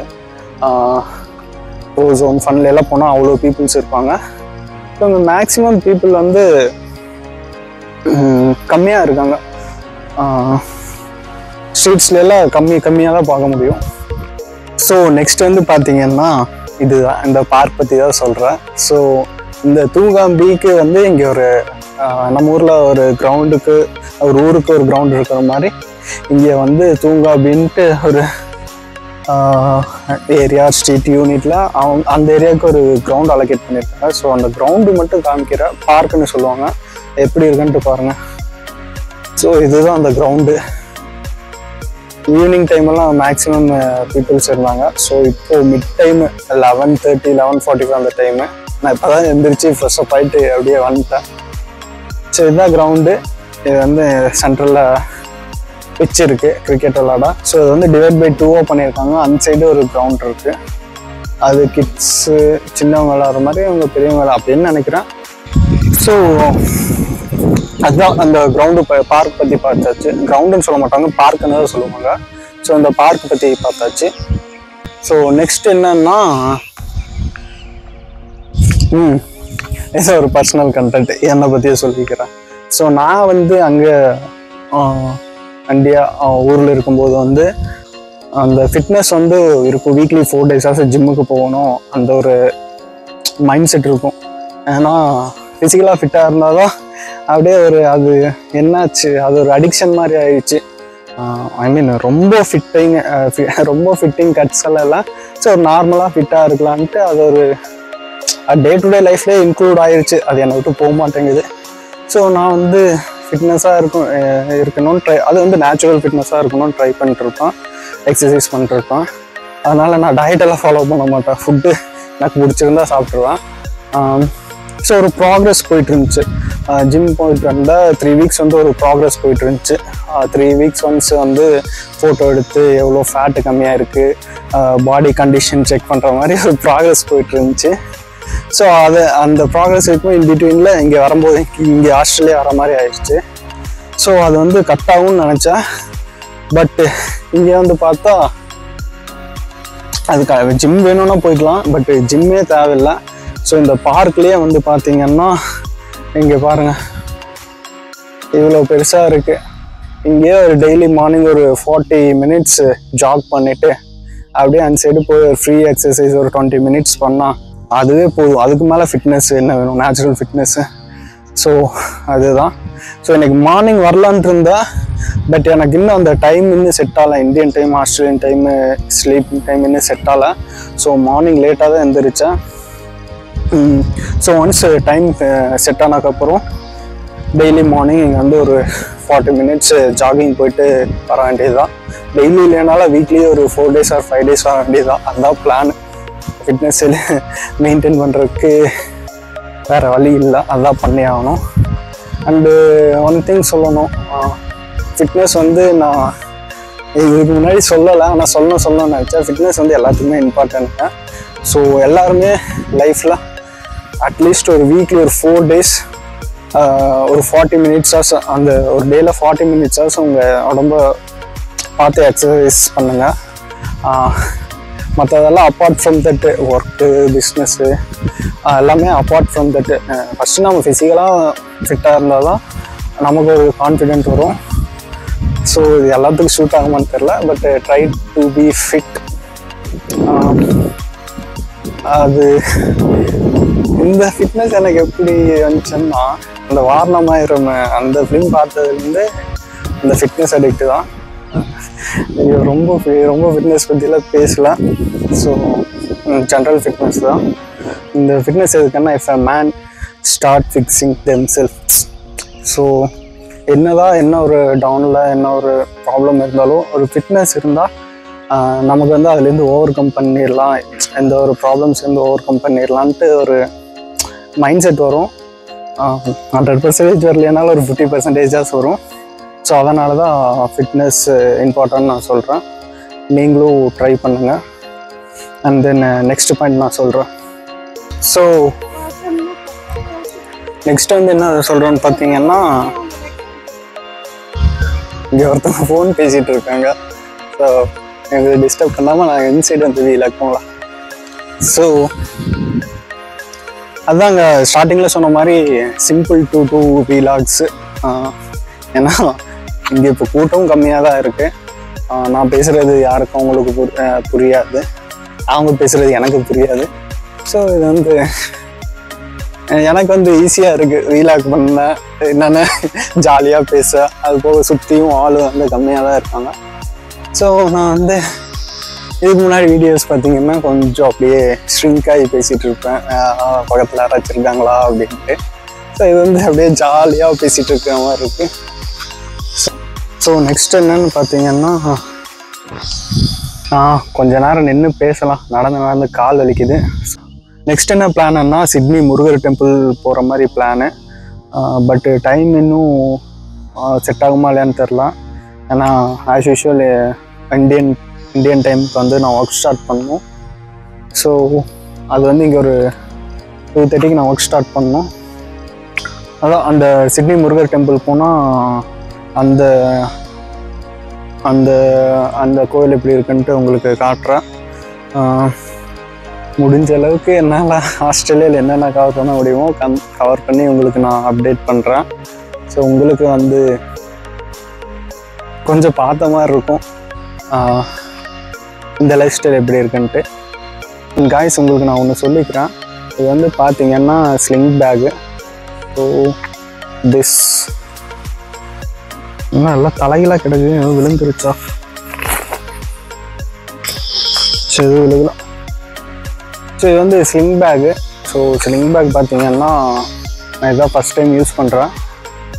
ஓசோன் ஃபன்ல எல்லாம் போனால் அவ்வளோ பீப்புள்ஸ் இருப்பாங்க. ஸோ அங்கே மேக்ஸிமம் பீப்புள் வந்து கம்மியாக இருக்காங்க. ஸ்ட்ரீட்ஸ்லாம் கம்மியாக தான் பார்க்க முடியும். ஸோ நெக்ஸ்ட் வந்து பார்த்தீங்கன்னா இதுதான், இந்த பார்க் பற்றி தான் சொல்கிறேன். ஸோ இந்த தூங்காம்பிக்கு வந்து இங்கே ஒரு நம்ம ஊரில் ஒரு கிரவுண்டுக்கு, ஒரு ஊருக்கு ஒரு கிரவுண்ட் இருக்கிற மாதிரி இங்கே வந்து தூங்காபின்ட்டு ஒரு ஏரியா ஸ்ட்ரீட் யூனிட்டில் அந்த ஏரியாவுக்கு ஒரு கிரவுண்ட் அலோகேட் பண்ணியிருக்காங்க. ஸோ அந்த கிரவுண்டு மட்டும் காமிக்கிற பார்க்குன்னு சொல்லுவாங்க. எப்படி இருக்குன்ட்டு பாருங்கள். ஸோ இதுதான் அந்த கிரவுண்டு. ஈவினிங் டைமெல்லாம் மேக்ஸிமம் பீப்புள்ஸ் இருந்தாங்க. ஸோ இப்போது மிட் டைமு 11:30 11:45 அந்த டைமு. நான் இப்போ தான் எழுந்திரிச்சு ஃப்ரெஷ்ஷப் ஆகிட்டு அப்படியே வந்துட்டேன். ஸோ இதுதான் கிரவுண்டு. இது வந்து சென்ட்ரலில் பிச் இருக்குது கிரிக்கெட் விளாட. ஸோ இது வந்து டிவைட் பை 2 பண்ணியிருக்காங்க. அந்த சைடு ஒரு கிரவுண்ட் இருக்குது, அது கிட்ஸு சின்னவங்க விளாட்ற மாதிரி, அவங்க பெரியவங்க அப்படின்னு நினைக்கிறேன். ஸோ அதுதான் அந்த கிரவுண்டு பார்க் பற்றி பார்த்தாச்சு. கிரவுண்டுன்னு சொல்ல மாட்டாங்க, பார்க்குன்னு தான் சொல்லுவாங்க. ஸோ இந்த பார்க் பற்றி பார்த்தாச்சு. ஸோ நெக்ஸ்ட் என்னன்னா ஏதோ ஒரு பர்சனல் கண்டென்ட் என்னை பற்றியே சொல்லிக்கிறேன். ஸோ நான் வந்து அங்கே இந்தியா ஊரில் இருக்கும்போது வந்து அந்த ஃபிட்னஸ் வந்து இருக்கும். வீக்லி 4 days ஜிம்முக்கு போகணும், அந்த ஒரு மைண்ட் செட் இருக்கும். ஏன்னா ஃபிசிக்கலாக ஃபிட்டாக இருந்தால் தான் அப்படியே ஒரு அது என்னாச்சு, அது ஒரு அடிக்ஷன் மாதிரி ஆயிடுச்சு. ரொம்ப ஃபிட்டிங் கட்ஸ் எல்லாம் இல்லை. ஸோ ஒரு நார்மலாக ஃபிட்டாக இருக்கலான்ட்டு அது ஒரு டே டு டே லைஃப்லேயே இன்க்ளூட் ஆயிடுச்சு. அது என்னை விட்டு போக மாட்டேங்குது. ஸோ நான் வந்து ஃபிட்னஸாக இருக்கணும்னு அது வந்து நேச்சுரல் ஃபிட்னஸாக இருக்கணும்னு ட்ரை பண்ணிட்டுருப்பேன், எக்ஸசைஸ் பண்ணிட்டுருப்பேன். அதனால் நான் டயட்டெல்லாம் ஃபாலோ பண்ண மாட்டேன். ஃபுட்டு எனக்கு பிடிச்சிருந்தா சாப்பிட்ருவேன். ஸோ ஒரு ப்ராக்ரஸ் போயிட்டு இருந்துச்சு. ஜிம் போயிட்டு வந்த 3 weeks வந்து ஒரு ப்ராக்ரஸ் போயிட்டு இருந்துச்சு. 3 weeks ஒன்ஸ் வந்து ஃபோட்டோ எடுத்து எவ்வளோ ஃபேட்டு கம்மியாக இருக்குது, பாடி கண்டிஷன் செக் பண்ணுற மாதிரி ஒரு ப்ராக்ரஸ் போயிட்டு இருந்துச்சு. ஸோ அந்த ப்ராக்ரஸ் இருக்கும். இன் பிட்வீனில் இங்கே வரும்போது இங்கே ஆஸ்திரேலியா வர மாதிரி ஆயிடுச்சு. ஸோ அது வந்து கட் ஆகும்னு நினச்சேன். பட்டு இங்கே வந்து பார்த்தா அதுக்கு ஜிம் வேணும்னா போய்க்கலாம், பட் ஜிம்மே தேவையில்லை. ஸோ இந்த பார்க்லேயே வந்து பார்த்தீங்கன்னா இங்கே பாருங்கள் இவ்வளோ பெருசாக இருக்குது. இங்கேயே ஒரு டெய்லி மார்னிங் ஒரு 40 minutes ஜாக் பண்ணிவிட்டு அப்படியே அந்த சைடு போய் ஒரு ஃப்ரீ எக்ஸசைஸ் ஒரு 20 minutes பண்ணால் அதுவே போதும். அதுக்கு மேலே ஃபிட்னஸ் என்ன வேணும், நேச்சுரல் ஃபிட்னஸ்ஸு. ஸோ அதுதான். ஸோ எனக்கு மார்னிங் வரலான்ட்டு இருந்தா, பட் எனக்கு இன்னும் அந்த டைம் இன்னும் செட் ஆகலை. Indian time, Australian time, sleeping time இன்னும் செட் ஆகலை. ஸோ மார்னிங் லேட்டாக தான் எழுந்திரிச்சேன். ஸோ ஒன்ஸ் டைம் செட் ஆனதுக்கப்புறம் டெய்லி மார்னிங் இங்கே வந்து ஒரு 40 மினிட்ஸ் ஜாகிங் போயிட்டு வர வேண்டியது தான். டெய்லி இல்லைனால வீக்லி ஒரு 4 days or 5 days வர வேண்டியது தான். அதுதான் பிளான். ஃபிட்னஸ் மெயின்டைன் பண்ணுறதுக்கு வேறு வழி இல்லை, அதுதான் பண்ணி ஆகணும். அண்டு ஒன் திங் சொல்லணும், ஃபிட்னஸ் வந்து நான் இதுக்கு முன்னாடி சொல்லலை, ஆனால் சொல்லணும்னு நினச்சேன். ஃபிட்னஸ் வந்து எல்லாத்துக்குமே இம்பார்ட்டன்ட்டு. ஸோ எல்லாருமே லைஃப்பில் அட்லீஸ்ட் ஒரு வீக்லி ஒரு 4 days ஒரு 40 minutes அந்த ஒரு டேயில் 40 minutes உங்கள் உடம்ப பார்த்து எக்ஸசைஸ் பண்ணுங்கள். மற்றதெல்லாம் apart from that, work, business எல்லாமே அப்பார்ட் ஃப்ரம் தட். ஃபஸ்ட்டு நம்ம ஃபிசிக்கலாக ஃபிட்டாக இருந்தால் தான் நமக்கு ஒரு கான்ஃபிடென்ட் வரும். ஸோ இது எல்லாத்துக்கும் ஷூட் ஆகுமான்னு தெரில, but try to be fit. அது இந்த ஃபிட்னஸ் எனக்கு எப்படி வந்துச்சுன்னா, அந்த வாரணமாயிரம் அந்த ஃபிலிம் பார்த்ததுலேருந்து இந்த ஃபிட்னஸ் அடிக்ட் தான். ரொம்ப ஃபிட்னஸ் பற்றிலாம் பேசலாம். ஸோ ஜென்ரல் ஃபிட்னஸ் தான். இந்த ஃபிட்னஸ் எதுக்குன்னா, if a man start fixing themselves. So என்ன ஒரு டவுனில் என்ன ஒரு ப்ராப்ளம் இருந்தாலும் ஒரு ஃபிட்னஸ் இருந்தால் நமக்கு வந்து அதுலேருந்து ஓவர் கம் பண்ணிடலாம், எந்த ஒரு ப்ராப்ளம்ஸ்லேருந்து ஓவர் கம் பண்ணிடலான்ட்டு ஒரு மைண்ட் செட் வரும். 100% வரலைனாலும் ஒரு 50% வரும். ஸோ அதனால தான் ஃபிட்னஸ் இம்பார்ட்டன்ட் நான் சொல்கிறேன். நீங்களும் ட்ரை பண்ணுங்கள். அண்ட் தென் நெக்ஸ்ட் பாயிண்ட் நான் சொல்கிறேன். ஸோ நெக்ஸ்ட் வந்து என்ன சொல்கிறேன்னு பார்த்தீங்கன்னா, இங்கே ஒருத்தவங்க ஃபோன் பேசிகிட்டு இருக்காங்க. ஸோ எனக்கு டிஸ்டர்ப் பண்ணாமல் நான் இன்சைட் வந்து வீலாக்குங்களா. ஸோ அதாங்க ஸ்டார்டிங்கில் சொன்ன மாதிரி சிம்பிள் டு வீலாக்ஸு. ஏன்னா இங்கே இப்போ கூட்டமும் கம்மியாக தான் இருக்குது. நான் பேசுகிறது யாருக்கும் அவங்களுக்கு புரியாது, அவங்க பேசுகிறது எனக்கு புரியாது. ஸோ இது வந்து எனக்கு வந்து ஈஸியாக இருக்குது வீலாக் பண்ண, என்னென்ன ஜாலியாக பேச. அது போக சுற்றியும் ஆள் வந்து கம்மியாக தான் இருக்காங்க. ஸோ நான் வந்து இதுக்கு முன்னாடி வீடியோஸ் பார்த்தீங்கன்னா கொஞ்சம் அப்படியே ஸ்ட்ரிங்காகி பேசிகிட்டு இருப்பேன், பக்கத்தில் யாராச்சும் இருக்காங்களா அப்படின்ட்டு. ஸோ இது வந்து அப்படியே ஜாலியாக பேசிகிட்டு இருக்கிற மாதிரி இருக்குது. ஸோ நெக்ஸ்ட் என்னன்னு பார்த்தீங்கன்னா, கொஞ்ச நேரம் நின்று பேசலாம், நடந்து கால் வலிக்குது. நெக்ஸ்ட் என்ன பிளான்னா, சிட்னி முருகர் டெம்பிள் போகிற மாதிரி பிளானு. பட் டைம் இன்னும் செட் ஆகுமா இல்லையான்னு தெரில. ஏன்னா ஆஸ் யூஷுவல் இந்தியன் டைமுக்கு வந்து நான் ஒர்க் ஸ்டார்ட் பண்ணணும். ஸோ அது வந்து இங்கே ஒரு 2:30க்கு நான் ஒர்க் ஸ்டார்ட் பண்ணணும். அதான் அந்த சிட்னி முருகர் டெம்பிள் போனால் அந்த அந்த அந்த கோவில் எப்படி இருக்குன்ட்டு உங்களுக்கு காட்டுறேன். முடிஞ்ச அளவுக்கு என்னால் ஆஸ்திரேலியாவில் என்னென்ன கவர் பண்ண முடியுமோ கவர் பண்ணி உங்களுக்கு நான் அப்டேட் பண்ணுறேன். ஸோ உங்களுக்கு வந்து கொஞ்சம் பார்த்த மாதிரி இருக்கும் இந்த லைஃப் ஸ்டைல் எப்படி இருக்குன்ட்டு. காய்ஸ் உங்களுக்கு நான் ஒன்று சொல்லிக்கிறேன். இது வந்து பார்த்தீங்கன்னா ஸ்லிங் பேகு. ஸோ திஸ் இன்னும் எல்லாம் தலைகளாக கிடக்கு, விழுந்துருச்சா? ஸோ இது விழுகலாம். ஸோ இது வந்து sling bag. So sling bag பார்த்தீங்கன்னா நான் இதான் ஃபஸ்ட் டைம் யூஸ் பண்ணுறேன்.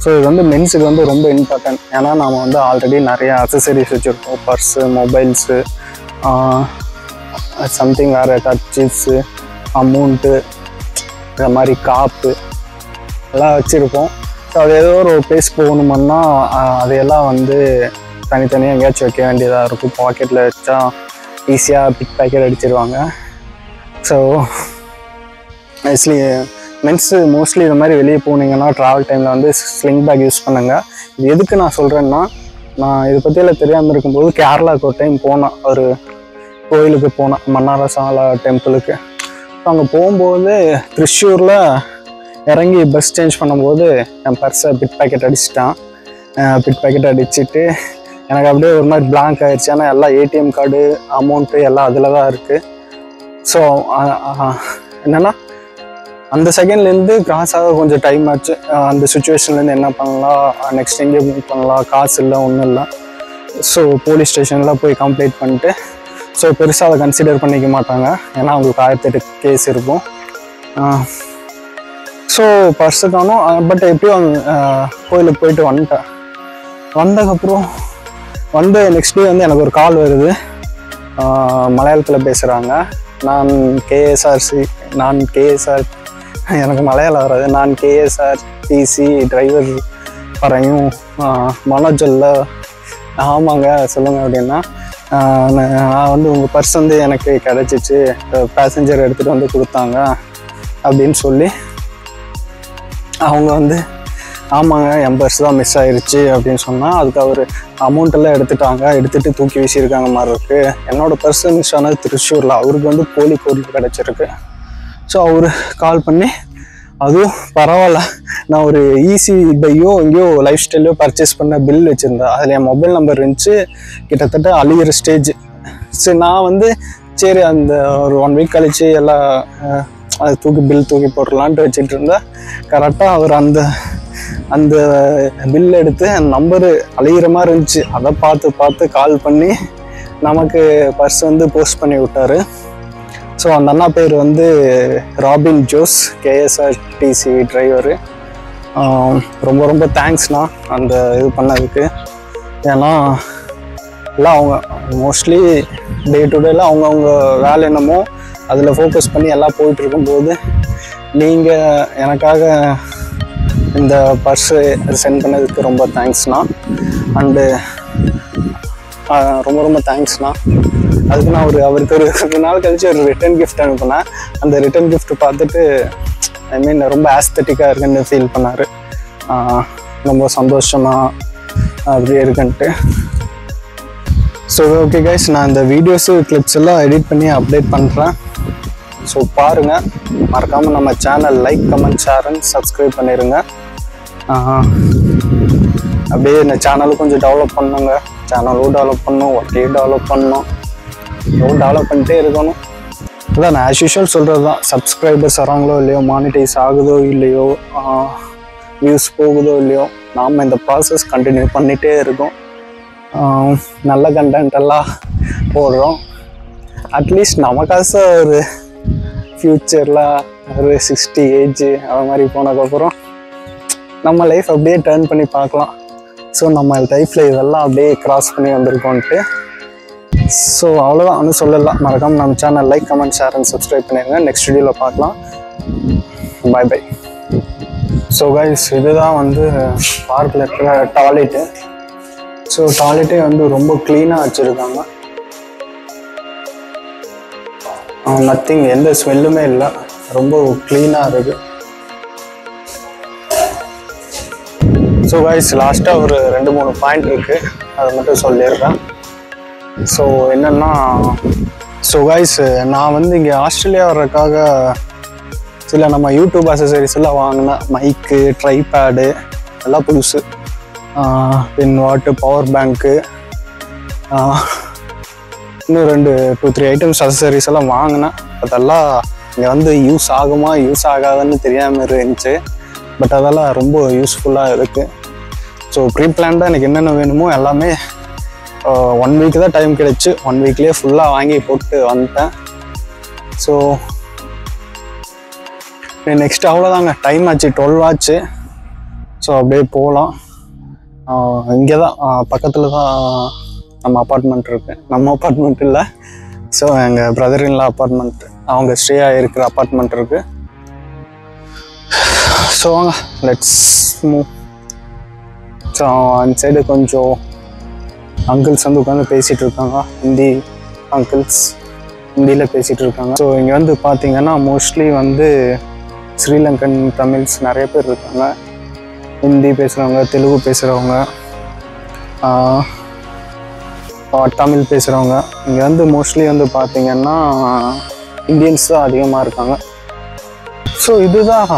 ஸோ இது வந்து மென்ஸுக்கு வந்து ரொம்ப இம்பார்ட்டன்ட். ஏன்னா நாம் வந்து ஆல்ரெடி நிறைய அக்சசரிஸ் வச்சுருக்கோம், பர்ஸு, மொபைல்ஸு, சம்திங் வேறு கர்ச்சீஃப்ஸு, அமௌண்ட்டு, இந்த மாதிரி காப்பு எல்லாம் வச்சுருப்போம். ஸோ அது ஏதோ ஒரு பிளேஸ் போகணுமன்னா அதையெல்லாம் வந்து தனித்தனியாக எங்கேயாச்சும் வைக்க வேண்டியதாக இருக்கும். பாக்கெட்டில் வச்சா ஈஸியாக பிக் பேக்கெட் அடிச்சிடுவாங்க. ஸோ ஆக்சுவலி மென்ஸு மோஸ்ட்லி இது மாதிரி வெளியே போனீங்கன்னா ட்ராவல் டைமில் வந்து ஸ்லிங் பேக் யூஸ் பண்ணுங்கள். இது எதுக்கு நான் சொல்கிறேன்னா, நான் இதை பற்றியெல்லாம் தெரியாமல் இருக்கும்போது கேரளாவுக்கு ஒரு டைம் போனேன், ஒரு கோயிலுக்கு போனேன், மன்னார சாலா டெம்பிளுக்கு. ஸோ அங்கே போகும்போது திருச்சூரில் இறங்கி பஸ் சேஞ்ச் பண்ணும்போது என் பர்ஸை பிட் பேக்கெட் அடிச்சிட்டான். பிட் பேக்கெட் அடிச்சுட்டு எனக்கு அப்படியே ஒரு மாதிரி பிளாங்க் ஆகிடுச்சு. ஏன்னா எல்லாம் ஏடிஎம் கார்டு, அமௌண்ட்டு எல்லாம் அதில் தான் இருக்குது. ஸோ என்னென்னா அந்த செகண்ட்லேருந்து கிராஸ் ஆக கொஞ்சம் டைம் ஆச்சு. அந்த சுச்சுவேஷன்லேருந்து என்ன பண்ணலாம், நெக்ஸ்ட் எங்கே மூவ் பண்ணலாம், காசு இல்லை, ஒன்றும் இல்லை. ஸோ போலீஸ் ஸ்டேஷனில் போய் கம்ப்ளைண்ட் பண்ணிட்டு, ஸோ பெருசாக அதை கன்சிடர் பண்ணிக்க மாட்டாங்க, ஏன்னா அவங்களுக்கு 1008 கேஸ் இருக்கும். ஸோ பர்ஸு காணோம். பட் எப்படியும் கோயிலுக்கு போயிட்டு வந்துட்டேன். வந்ததுக்கப்புறம் நெக்ஸ்ட் டே வந்து எனக்கு ஒரு கால் வருது. மலையாளத்தில் பேசுகிறாங்க. நான் கேஎஸ்ஆர் எனக்கு மலையாளம் வராது. நான் கேஎஸ்ஆர்டிசி டிரைவர் பறையும் மனோஜ் இல்லை. ஆமாங்க சொல்லுங்கள் அப்படின்னா, நான் வந்து உங்கள் பர்ஸ் வந்து எனக்கு கிடச்சிச்சு, பேசஞ்சர் எடுத்துகிட்டு வந்து கொடுத்தாங்க அப்படின்னு சொல்லி அவங்க வந்து ஆமாங்க என் பர்ஸ் தான் மிஸ் ஆயிடுச்சு அப்படின்னு சொன்னால், அதுக்கு அவர் அமௌண்ட்டெல்லாம் எடுத்துகிட்டு தூக்கி வீசியிருக்காங்க மாதிரி இருக்குது. என்னோடய பர்ஸ் மிஸ் ஆனது திருச்சூரில், அவருக்கு வந்து கோழிக்கோடில் கிடச்சிருக்கு. ஸோ அவர் கால் பண்ணி, அதுவும் பரவாயில்ல, நான் ஒரு ஈஸி பையோ எங்கேயோ லைஃப் ஸ்டைலையோ பர்ச்சேஸ் பண்ண பில் வச்சுருந்தேன், அதில் என் மொபைல் நம்பர் இருந்துச்சு. கிட்டத்தட்ட அழிகிற ஸ்டேஜ். சரி நான் வந்து சரி அந்த ஒரு 1 வீக் கழிச்சு எல்லாம் அது பில் தூக்கி போடலான்ட்டு வச்சுட்டு இருந்தேன். கரெக்டாக அவர் அந்த பில் எடுத்து அந்த நம்பரு அழிகிற மாதிரி இருந்துச்சு. அதை பார்த்து கால் பண்ணி நமக்கு பர்ஸ் வந்து போஸ்ட் பண்ணி விட்டார். ஸோ அந்த அண்ணா பேர் வந்து ராபின் ஜோஸ், கேஎஸ்ஆர்டிசி டிரைவரு. ரொம்ப தேங்க்ஸ்ண்ணா அந்த இது பண்ணதுக்கு. ஏன்னா எல்லாம் அவங்க மோஸ்ட்லி டே டு டேல அவங்கவுங்க வேலை என்னமோ அதில் ஃபோக்கஸ் பண்ணி எல்லாம் போயிட்டு இருக்கும்போது நீங்கள் எனக்காக இந்த பர்ஸு சென்ட் பண்ணதுக்கு ரொம்ப தேங்க்ஸ்ண்ணா. அண்டு ரொம்ப தேங்க்ஸ்ண்ணா. அதுக்கு நான் அவருக்கு ஒரு 2 நாள் கழிச்சு ஒரு ரிட்டன் கிஃப்ட் அனுப்புனேன். அந்த ரிட்டன் கிஃப்ட் பார்த்துட்டு ஐ மீன் ரொம்ப ஆஸ்தட்டிக்காக இருக்குன்னு ஃபீல் பண்ணார். ரொம்ப சந்தோஷமாக அப்படியே இருக்குன்ட்டு. ஸோ ஓகே கைஸ், நான் இந்த வீடியோஸு கிளிப்ஸ் எல்லாம் எடிட் பண்ணி அப்டேட் பண்ணுறேன். ஸோ பாருங்கள், மறக்காமல் நம்ம channel like, comment, share and subscribe பண்ணிடுங்க. அப்படியே இந்த சேனலும் கொஞ்சம் டெவலப் பண்ணுங்க. சேனலும் டெவலப் பண்ணணும், ஒர்க்கையும் டெவலப் பண்ணணும், டெவலப் பண்ணிட்டே இருக்கணும். அதான் நான் ஆஸ் யூஷுவல் சொல்கிறது தான். சப்ஸ்கிரைபர்ஸ் வராங்களோ இல்லையோ, மானிட்டைஸ் ஆகுதோ இல்லையோ, வியூஸ் போகுதோ இல்லையோ, நாம் இந்த ப்ராசஸ் கண்டினியூ பண்ணிகிட்டே இருக்கோம். நல்ல கண்டென்ட் எல்லாம் போடுறோம். அட்லீஸ்ட் நமக்காசு ஒரு ஃப்யூச்சரில் ஒரு 60 ஏஜ் அது மாதிரி போனதுக்கப்புறம் நம்ம லைஃப் அப்படியே டர்ன் பண்ணி பார்க்கலாம். ஸோ நம்ம லைஃப்பில் இதெல்லாம் அப்படியே கிராஸ் பண்ணி வந்திருக்கோன்ட்டு. ஸோ அவ்வளோதான், ஒன்றும் சொல்லலாம். மறக்காமல் நம்ம channel like, comment, share and subscribe பண்ணிடுங்க. நெக்ஸ்ட் வீடியோவில் பார்க்கலாம். பை. ஸோ கைஸ், இதுதான் வந்து பார்க்கில் இருக்கிற டாய்லெட்டு. ஸோ டாய்லெட்டே வந்து ரொம்ப க்ளீனாக வச்சுருக்காங்க. நத்திங், எந்த ஸ்மெல்லுமே இல்லை, ரொம்ப க்ளீனாக இருக்குது. ஸோ கைஸ், லாஸ்ட்டாக ஒரு 2-3 பாயிண்ட் இருக்குது, அதை மட்டும் சொல்லிடுறேன். ஸோ என்னென்னா, ஸோ கைஸ், நான் வந்து இங்கே ஆஸ்திரேலியா வர்றதுக்காக சில நம்ம யூடியூப் அசசரிஸ் எல்லாம் வாங்கினேன். மைக்கு, ட்ரைபேடு எல்லாம் புதுசு, பின் வாட்டு, பவர் பேங்க்கு, இன்னும் 2-3 ஐட்டம்ஸ் அசசரிஸ் எல்லாம் வாங்கினேன். அதெல்லாம் இங்கே வந்து யூஸ் ஆகுமா யூஸ் ஆகாதுன்னு தெரியாமல் இருந்துச்சு. பட் அதெல்லாம் ரொம்ப யூஸ்ஃபுல்லாக இருக்குது. ஸோ ப்ரீ பிளான்டாக எனக்கு என்னென்ன வேணுமோ எல்லாமே 1 வீக் தான் டைம் கிடைச்சி, 1 வீக்லேயே ஃபுல்லாக வாங்கி போட்டு வந்துட்டேன். ஸோ நெக்ஸ்ட் அவ்வளோதாங்க, டைம் ஆச்சு, 12 ஆச்சு. ஸோ அப்படியே போகலாம். இங்கே தான் பக்கத்தில் தான் நம்ம அப்பார்ட்மெண்ட் இருக்குது. நம்ம அப்பார்ட்மெண்ட் இல்லை, ஸோ எங்கள் பிரதர் இன்லா அப்பார்ட்மெண்ட், அவங்க ஸ்டே ஆகிருக்கிற அப்பார்ட்மெண்ட் இருக்குது. ஸோ வாங்க, லெட்ஸ் மூவ். ஸோ அந்த சைடு கொஞ்சம் அங்கிள்ஸ் வந்து உட்காந்து பேசிகிட்டு இருக்காங்க. ஹிந்தி அங்கிள்ஸ் ஹிந்தியில் பேசிகிட்டு இருக்காங்க. ஸோ இங்கே வந்து பார்த்திங்கன்னா மோஸ்ட்லி வந்து ஸ்ரீலங்கன் தமிழ்ஸ் நிறைய பேர் இருக்காங்க. ஹிந்தி பேசுகிறவங்க, தெலுங்கு பேசுகிறவங்க, தமிழ் பேசுகிறவங்க. இங்கே வந்து மோஸ்ட்லி வந்து பார்த்திங்கன்னா இந்தியன்ஸ் தான் அதிகமாக இருக்காங்க. ஸோ இதுதான்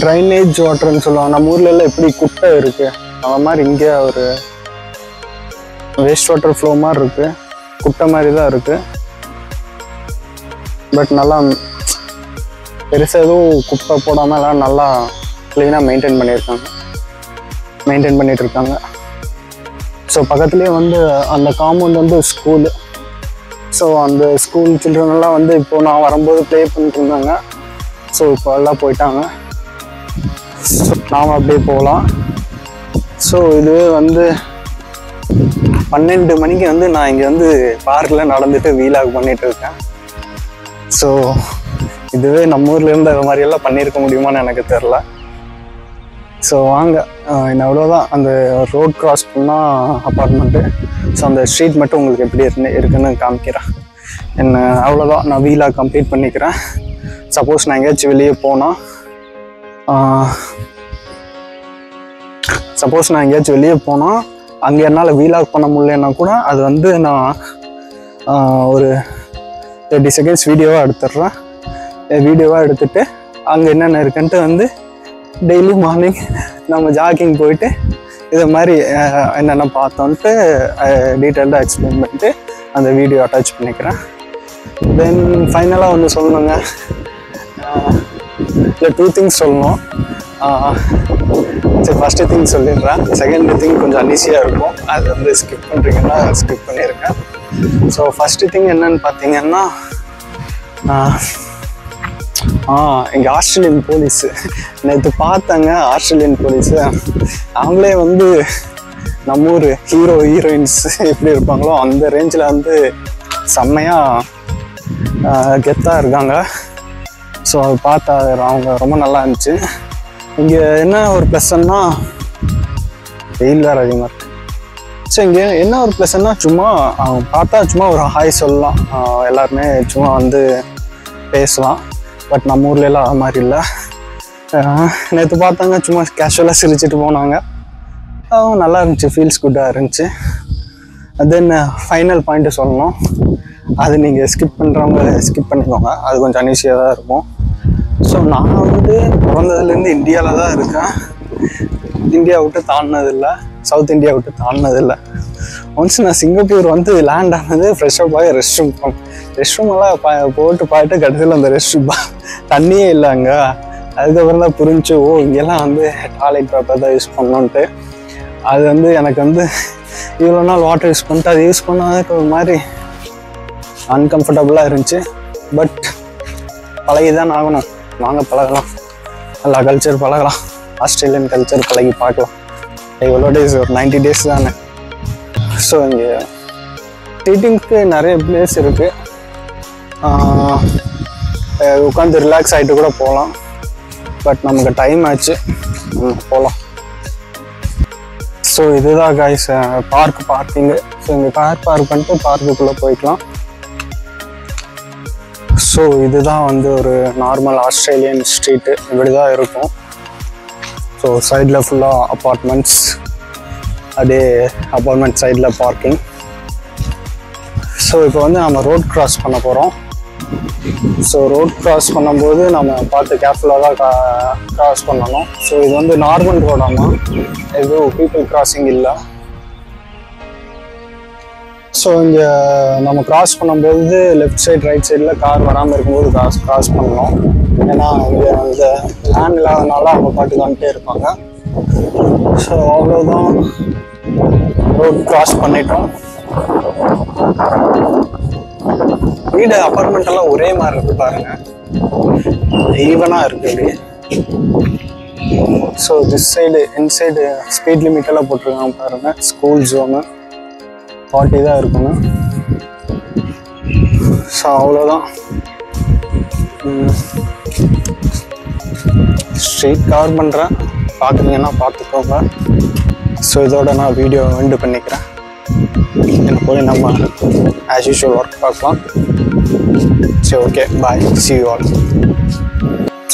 ட்ரைனேஜ் வாட்டர்னு சொல்லுவாங்க. நம்ம ஊர்ல எல்லாம் எப்படி குட்டை இருக்குது, அந்த மாதிரி இங்கே ஒரு வேஸ்ட் வாட்டர் ஃப்ளோ மாதிரி இருக்குது, குட்டை மாதிரி தான் இருக்குது. பட் நல்லா பெருசாக எதுவும் குப்பை போடாமல் எல்லாம் நல்லா க்ளீனாக மெயின்டைன் பண்ணிட்டு இருக்காங்க. ஸோ பக்கத்துலேயே வந்து அந்த காம்பவுண்ட் வந்து ஸ்கூலு. ஸோ அந்த ஸ்கூல் சில்ட்ரன்லாம் வந்து இப்போது நான் வரும்போது ப்ளே பண்ணிட்டு இருந்தாங்க. ஸோ இப்போ எல்லாம் போயிட்டாங்க. ஸோ நாம் அப்படியே போகலாம். ஸோ இதுவே வந்து 12 மணிக்கு வந்து நான் இங்கே வந்து பார்க்கில் நடந்துட்டு வீலாக் பண்ணிகிட்டு இருக்கேன். ஸோ இதுவே நம்ம ஊரில் இருந்து அது மாதிரியெல்லாம் பண்ணியிருக்க முடியுமான்னு எனக்கு தெரில. ஸோ வாங்க, இன்னும் அவ்வளோதான். அந்த ரோட் கிராஸ் பண்ணால் அப்பார்ட்மெண்ட்டு. ஸோ அந்த ஸ்ட்ரீட் மட்டும் உங்களுக்கு எப்படி இருக்குன்னு காமிக்கிறேன். என்ன அவ்வளோதான், நான் வீலாக் கம்ப்ளீட் பண்ணிக்கிறேன். சப்போஸ் நான் எங்கேயாச்சும் வெளியே போனால் அங்கே என்னால் வீலாக் பண்ண முடியலன்னா கூட அது வந்து நான் ஒரு 30 செகண்ட்ஸ் வீடியோவாக எடுத்துட்டு அங்கே என்னென்ன இருக்குன்ட்டு வந்து டெய்லி மார்னிங் நம்ம ஜாக்கிங் போயிட்டு இதை மாதிரி என்னென்ன பார்த்தோன்ட்டு டீட்டெயில்டாக எக்ஸ்பிளைன் பண்ணிட்டு அந்த வீடியோ அட்டாச் பண்ணிக்கிறேன். தென் ஃபைனலாக ஒன்று சொல்லணுங்க, இல்லை 2 திங்ஸ் சொல்லணும். சரி, ஃபஸ்ட்டு திங் சொல்லிடுறேன். செகண்ட் திங் கொஞ்சம் அன்ஈஸியாக இருக்கும், அது வந்து ஸ்கிப் பண்ணுறீங்கன்னா ஸ்கிப் பண்ணியிருக்கேன். ஸோ ஃபஸ்ட்டு திங் என்னன்னு பார்த்தீங்கன்னா, இங்கே ஆஸ்திரேலியன் போலீஸு நேற்று பார்த்தாங்க. ஆஸ்திரேலியன் போலீஸு அவங்களே வந்து நம்ம ஊர் ஹீரோயின்ஸ் எப்படி இருப்பாங்களோ அந்த ரேஞ்சில் வந்து செம்மையாக கெத்தாக இருக்காங்க. ஸோ அது பார்த்தா அவங்க ரொம்ப நல்லா இருந்துச்சு. இங்கே என்ன ஒரு ப்ளஸ்ன்னா வெயில் வேறு அதிகமாக இருக்குது. ஸோ இங்கே என்ன ஒரு ப்ளஸ்ன்னா சும்மா அவங்க பார்த்தா சும்மா ஒரு ஹாய் சொல்லலாம், எல்லாருமே சும்மா வந்து பேசலாம். பட் நம்ம ஊர்லலாம் அது மாதிரி இல்லை. நேற்று பார்த்தாங்க, சும்மா கேஷுவலாக சிரிச்சுட்டு போனாங்க. நல்லா இருந்துச்சு, ஃபீல்ஸ் குட்டாக இருந்துச்சு. தென் ஃபைனல் பாயிண்ட்டு சொல்லணும், அது நீங்கள் ஸ்கிப் பண்ணுறவங்க ஸ்கிப் பண்ணிக்கோங்க, அது கொஞ்சம் அன்ஈஸியாக தான் இருக்கும். ஸோ நான் வந்து பிறந்ததுலேருந்து இந்தியாவில் தான் இருக்கேன். இந்தியா விட்டு தாண்டினதில்லை, சவுத் இந்தியா விட்டு தாண்டினதில்லை. ஒன்ஸ் நான் சிங்கப்பூர் வந்து லேண்ட் ஆனது ஃப்ரெஷ்ஷப் ஆகி ரெஸ்ட் ரூம் எல்லாம் போட்டு பார்த்துட்டு கடைசியில் அந்த ரெஸ்ட் ரூம் தண்ணியே இல்லை அங்கே. அதுக்கப்புறம் தான் புரிஞ்சு, இங்கெல்லாம் வந்து டாய்லெட் பேப்பர் தான் யூஸ் பண்ணோன்ட்டு. அது வந்து எனக்கு வந்து இவ்வளோ நாள் வாட்டர் யூஸ் பண்ணிட்டு அது யூஸ் பண்ணாததுக்கு ஒரு மாதிரி அன்கம்ஃபர்டபுளாக இருந்துச்சு. பட் பழகி தான் ஆகணும், வாங்க பழகலாம், எல்லா கல்ச்சர் பழகலாம், ஆஸ்திரேலியன் கல்ச்சர் பழகி பார்க்கலாம். எவ்வளோ டேஸ், ஒரு 90 டேஸ் தானே. ஸோ இங்கே சீட்டிங்க்கு நிறைய பிளேஸ் இருக்குது, உட்காந்து ரிலாக்ஸ் ஆகிட்டு கூட போகலாம். பட் நமக்கு டைம் ஆச்சு, போகலாம். ஸோ இதுதான் காய்ஸ் பார்க்கிங்கு. ஸோ இங்கே கார் பார்க் பண்ணிட்டு பார்க்குக்குள்ளே போய்க்கலாம். ஸோ இதுதான் வந்து ஒரு நார்மல் ஆஸ்திரேலியன் ஸ்ட்ரீட்டு, இப்படி தான் இருக்கும். ஸோ சைடில் ஃபுல்லாக அப்பார்ட்மெண்ட்ஸ், அதே அப்பார்ட்மெண்ட் சைடில் பார்க்கிங். ஸோ இப்போ வந்து நம்ம ரோட் கிராஸ் பண்ண போகிறோம். ஸோ ரோட் கிராஸ் பண்ணும்போது நம்ம பார்த்து கேர்ஃபுல்லாக தான் கிராஸ் பண்ணணும். ஸோ இது வந்து நார்மல் ரோடாமா, எதுவும் பீப்புள் கிராசிங் இல்லை. ஸோ இங்கே நம்ம கிராஸ் பண்ணும்போது லெஃப்ட் சைட் ரைட் சைடில் கார் வராமல் இருக்கும்போது கிராஸ் பண்ணணும். ஏன்னா இங்கே அந்த லேண்ட் இல்லாதனால அவங்க பாட்டுக்கு வந்துட்டே இருப்பாங்க. ஸோ அவ்வளோதான், ரோட் கிராஸ் பண்ணிட்டோம். வீடு அப்பார்ட்மெண்ட் எல்லாம் ஒரே மாதிரி இருக்கு பாருங்க, ஈவனாக இருக்கு அப்படி. So this side inside speed limit எல்லாம் போட்டிருக்காங்க பாருங்க. ஸ்கூல் ஜோனு 40 தான் இருக்கணும். ஸோ அவ்வளோதான், ஸ்ட்ரீட் கவர் பண்ணுறேன், பார்க்குறீங்கன்னா பார்த்துக்கோங்க. ஸோ இதோட நான் வீடியோ எண்டு பண்ணிக்கிறேன். எனக்கு போய் நம்ம ஆஸ் யூஷுவல் ஒர்க் பார்க்கலாம். சரி, okay, bye, see you all.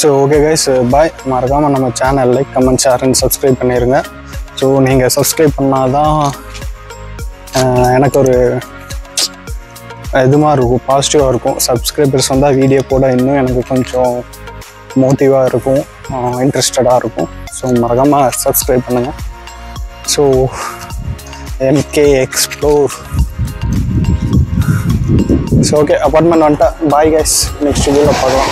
So okay guys, bye. மறக்காமல் நம்ம channel like, comment, share and subscribe பண்ணிடுங்க. ஸோ நீங்கள் சப்ஸ்கிரைப் பண்ணால் தான் எனக்கு ஒரு இதுமாக இருக்கும், பாசிட்டிவாக இருக்கும். சப்ஸ்கிரைபர்ஸ் வந்தால் வீடியோ போட இன்னும் எனக்கு கொஞ்சம் மோட்டிவாக இருக்கும், இன்ட்ரெஸ்டடாக இருக்கும். ஸோ மறக்காமல் சப்ஸ்கிரைப் பண்ணுங்கள். So MK explore. So okay, apartment வந்துட்டேன். பாய் கைஸ், நெக்ஸ்ட் வீடியோவில் பார்க்கலாம்.